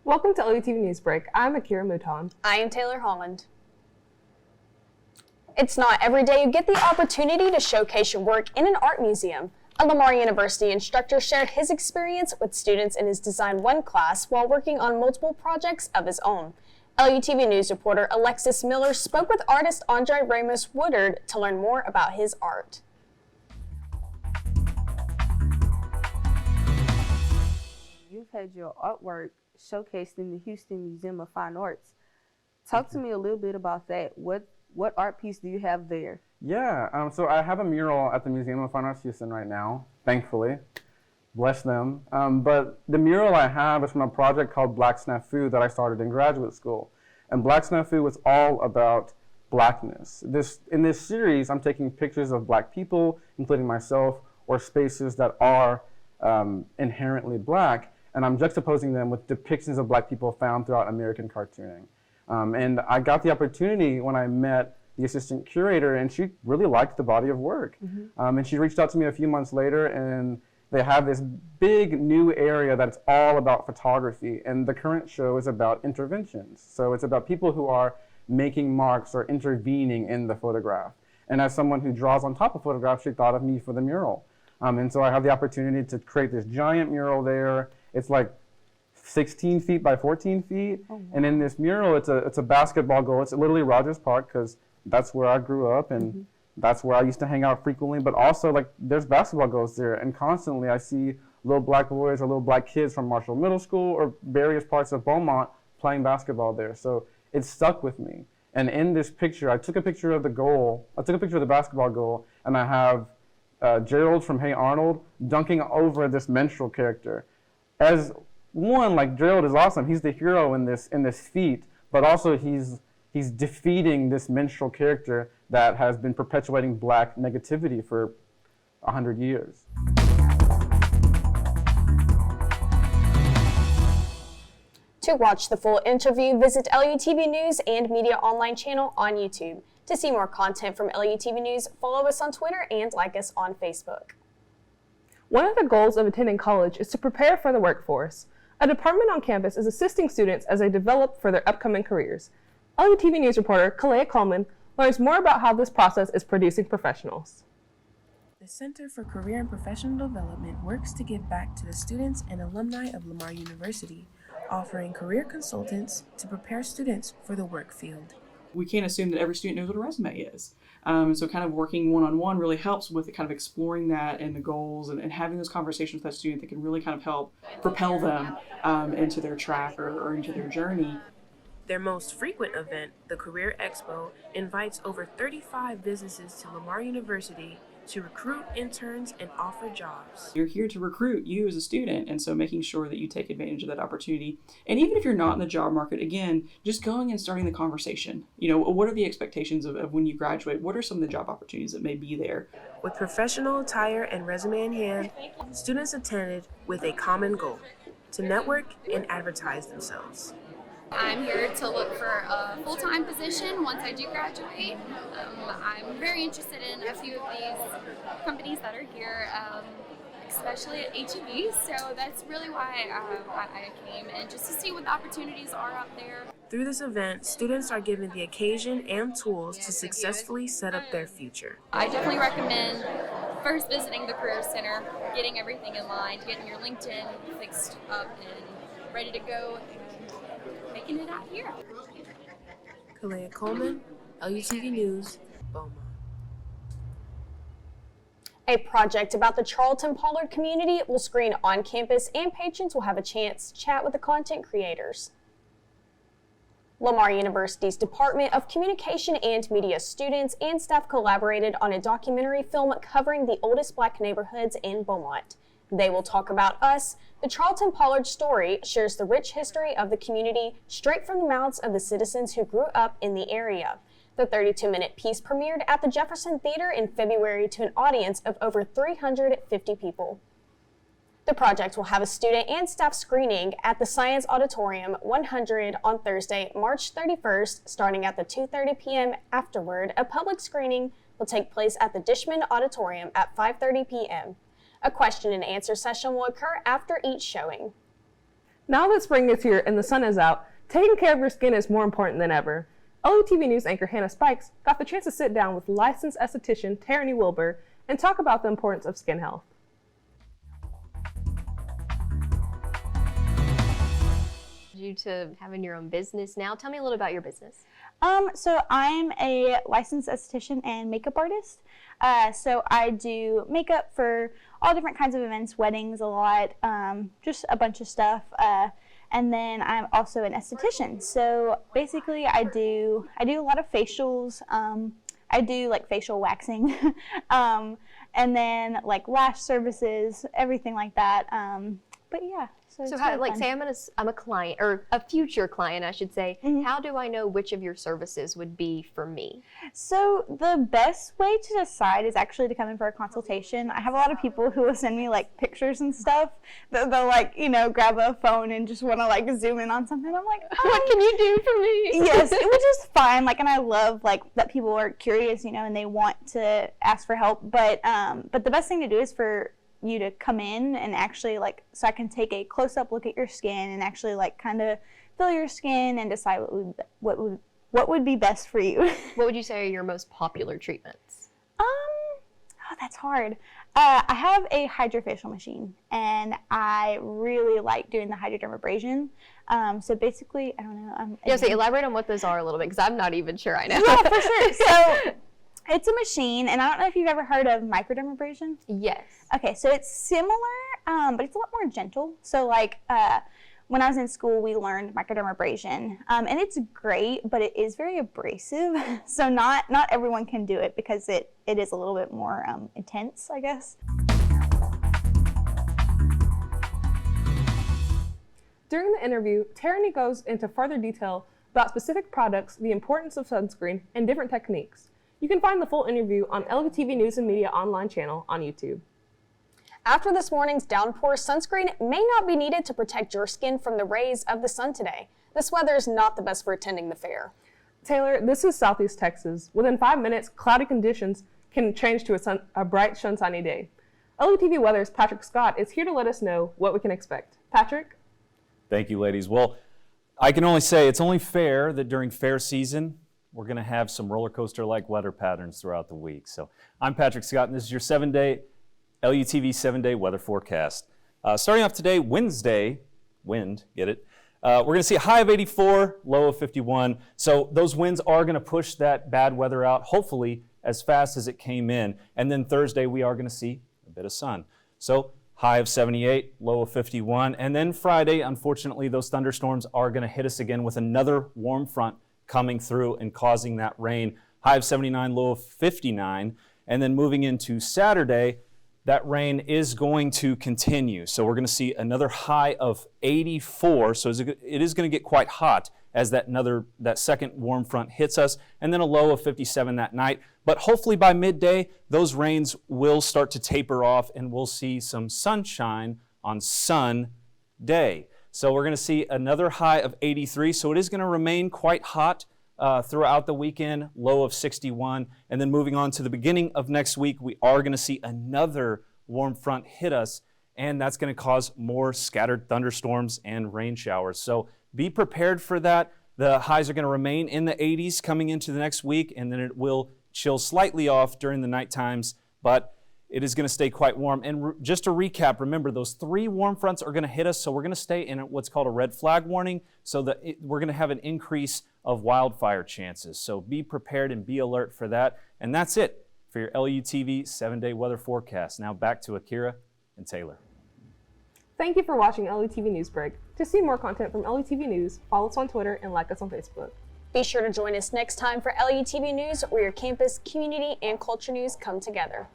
Welcome to LUTV News Break. I'm Akira Mouton. I am Taylor Holland. It's not every day you get the opportunity to showcase your work in an art museum. A Lamar University instructor shared his experience with students in his Design 1 class while working on multiple projects of his own. LUTV News reporter Alexis Miller spoke with artist Andre Ramos Woodard to learn more about his art. You've had your artwork showcased in the Houston Museum of Fine Arts. Talk to me a little bit about that. What art piece do you have there? Yeah, so I have a mural at the Museum of Fine Arts Houston right now, thankfully. Bless them. But the mural I have is from a project called Black Snafu that I started in graduate school. And Black Snafu was all about blackness. In this series, I'm taking pictures of black people, including myself, or spaces that are inherently black, and I'm juxtaposing them with depictions of black people found throughout American cartooning. And I got the opportunity when I met the assistant curator, and she really liked the body of work. And she reached out to me a few months later, and they have this big new area that's all about photography. And the current show is about interventions. So it's about people who are making marks or intervening in the photograph. And as someone who draws on top of photographs, she thought of me for the mural. And so I have the opportunity to create this giant mural there. It's like 16 feet by 14 feet. Oh, wow. And in this mural, it's a basketball goal. It's literally Rogers Park, because that's where I grew up, and that's where I used to hang out frequently. But also, like, there's basketball goals there, and constantly I see little black boys or little black kids from Marshall Middle School or various parts of Beaumont playing basketball there. So it stuck with me. And in this picture, I took a picture of the goal. I took a picture of the basketball goal, and I have Gerald from Hey Arnold dunking over this menstrual character. As one, like, Gerald is awesome. He's the hero in this feat, but also he's defeating this minstrel character that has been perpetuating black negativity for 100 years. To watch the full interview, visit LUTV News and Media Online channel on YouTube. To see more content from LUTV News, follow us on Twitter and like us on Facebook. One of the goals of attending college is to prepare for the workforce. A department on campus is assisting students as they develop for their upcoming careers. LUTV News reporter Kalea Coleman learns more about how this process is producing professionals. The Center for Career and Professional Development works to give back to the students and alumni of Lamar University, offering career consultants to prepare students for the work field. We can't assume that every student knows what a resume is. So kind of working one-on-one really helps with kind of exploring that and the goals and having those conversations with that student that can really kind of help propel them into their track or into their journey. Their most frequent event, the Career Expo, invites over 35 businesses to Lamar University to recruit interns and offer jobs. You're here to recruit you as a student, and so making sure that you take advantage of that opportunity. And even if you're not in the job market, again, just going and starting the conversation. You know, what are the expectations of when you graduate? What are some of the job opportunities that may be there? With professional attire and resume in hand, students attended with a common goal: to network and advertise themselves. I'm here to look for a full-time position once I do graduate. I'm very interested in a few of these companies that are here, especially at HEB, so that's really why I came, and just to see what the opportunities are out there. Through this event, students are given the occasion and tools to successfully set up their future. I definitely recommend first visiting the Career Center, getting everything in line, getting your LinkedIn fixed up and ready to go, making it out here. Kalea Coleman, LUTV News, Beaumont. A project about the Charlton Pollard community will screen on campus, and patrons will have a chance to chat with the content creators. Lamar University's Department of Communication and Media students and staff collaborated on a documentary film covering the oldest black neighborhoods in Beaumont. They Will Talk About Us. The Charlton Pollard story shares the rich history of the community straight from the mouths of the citizens who grew up in the area. The 32-minute piece premiered at the Jefferson Theater in February to an audience of over 350 people. The project will have a student and staff screening at the Science Auditorium 100 on Thursday, March 31st, starting at the 2:30 p.m. Afterward, a public screening will take place at the Dishman Auditorium at 5:30 p.m. A question and answer session will occur after each showing. Now that spring is here and the sun is out, taking care of your skin is more important than ever. LUTV News anchor Hannah Spikes got the chance to sit down with licensed esthetician Tierney Wilbur and talk about the importance of skin health. You to having your own business now. Tell me a little about your business. So I'm a licensed esthetician and makeup artist. So I do makeup for all different kinds of events, weddings a lot, just a bunch of stuff. And then I'm also an esthetician. So basically I do a lot of facials. I do like facial waxing, and then like lash services, everything like that. But yeah. So how, like, say I'm a client, or a future client, I should say. Mm-hmm. How do I know which of your services would be for me? So the best way to decide is actually to come in for a consultation. I have a lot of people who will send me like pictures and stuff. They'll like, grab a phone and just want to like zoom in on something. I'm like, what can you do for me? Yes, which is fine. Like, and I love like that people are curious, and they want to ask for help. But the best thing to do is for you to come in and actually so I can take a close-up look at your skin and actually kind of feel your skin and decide what would be best for you. What would you say are your most popular treatments? Oh, that's hard. I have a hydrofacial machine and I really like doing the hydrodermabrasion. So basically, I don't know. So elaborate on what those are a little bit, because I'm not even sure I know. Yeah, for sure. So it's a machine, and I don't know if you've ever heard of microdermabrasion. Yes. Okay, so it's similar, but it's a lot more gentle. So when I was in school, we learned microdermabrasion, and it's great, but it is very abrasive. So not everyone can do it because it is a little bit more intense, I guess. During the interview, Tierney goes into further detail about specific products, the importance of sunscreen, and different techniques. You can find the full interview on LUTV News and Media online channel on YouTube. After this morning's downpour, sunscreen may not be needed to protect your skin from the rays of the sun today. This weather is not the best for attending the fair. Taylor, this is Southeast Texas. Within 5 minutes, cloudy conditions can change to a bright, sunny day. LUTV Weather's Patrick Scott is here to let us know what we can expect. Patrick? Thank you, ladies. Well, I can only say it's only fair that during fair season, we're going to have some roller coaster-like weather patterns throughout the week. So I'm Patrick Scott, and this is your LUTV 7-day weather forecast. Starting off today, Wednesday, get it? We're going to see a high of 84, low of 51. So those winds are going to push that bad weather out, hopefully as fast as it came in. And then Thursday, we are going to see a bit of sun. So high of 78, low of 51. And then Friday, unfortunately, those thunderstorms are going to hit us again with another warm front coming through and causing that rain. High of 79, low of 59. And then moving into Saturday, that rain is going to continue. So we're going to see another high of 84. So it is going to get quite hot as that second warm front hits us, and then a low of 57 that night. But hopefully by midday, those rains will start to taper off and we'll see some sunshine on Sunday. So we're going to see another high of 83. So it is going to remain quite hot throughout the weekend, low of 61. And then moving on to the beginning of next week, we are going to see another warm front hit us, and that's going to cause more scattered thunderstorms and rain showers. So be prepared for that. The highs are going to remain in the 80s coming into the next week, and then it will chill slightly off during the night times, but it is going to stay quite warm. And just to recap, remember those 3 warm fronts are going to hit us, so we're going to stay in what's called a red flag warning, so that we're going to have an increase of wildfire chances. So be prepared and be alert for that. And that's it for your LUTV 7-day weather forecast. Now back to Akira and Taylor. Thank you for watching LUTV News Break. To see more content from LUTV News, follow us on Twitter and like us on Facebook. Be sure to join us next time for LUTV News, where your campus, community, and culture news come together.